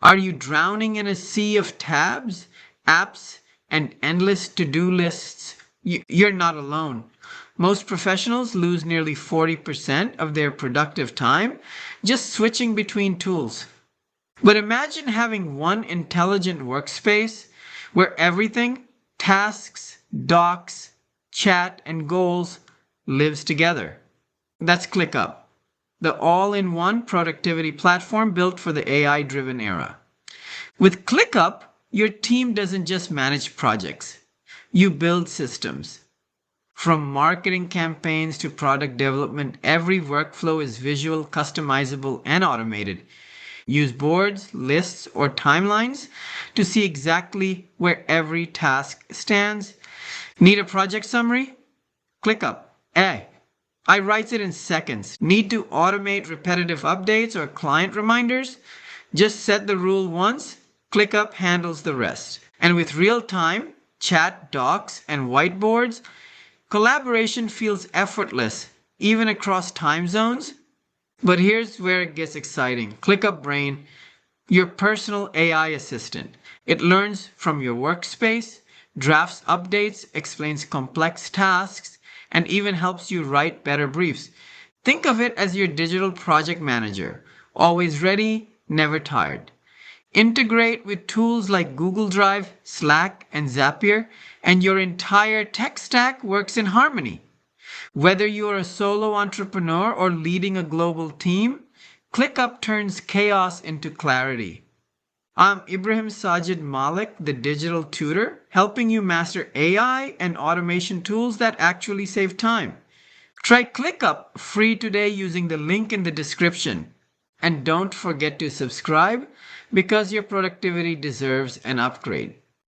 Are you drowning in a sea of tabs, apps, and endless to-do lists? You're not alone. Most professionals lose nearly 40% of their productive time just switching between tools. But imagine having one intelligent workspace where everything, tasks, docs, chat, and goals lives together. That's ClickUp, the all-in-one productivity platform built for the AI-driven era. With ClickUp, your team doesn't just manage projects. You build systems. From marketing campaigns to product development, every workflow is visual, customizable, and automated. Use boards, lists, or timelines to see exactly where every task stands. Need a project summary? ClickUp. I write it in seconds. Need to automate repetitive updates or client reminders? Just set the rule once. ClickUp handles the rest. And with real-time chat, docs, and whiteboards, collaboration feels effortless, even across time zones. But here's where it gets exciting. ClickUp Brain, your personal AI assistant. It learns from your workspace, drafts updates, explains complex tasks, and even helps you write better briefs. Think of it as your digital project manager, always ready, never tired. Integrate with tools like Google Drive, Slack, and Zapier, and your entire tech stack works in harmony. Whether you're a solo entrepreneur or leading a global team, ClickUp turns chaos into clarity. I'm Ibrahim Sajid Malick, the Digital Tutor, helping you master AI and automation tools that actually save time. Try ClickUp free today using the link in the description. And don't forget to subscribe because your productivity deserves an upgrade.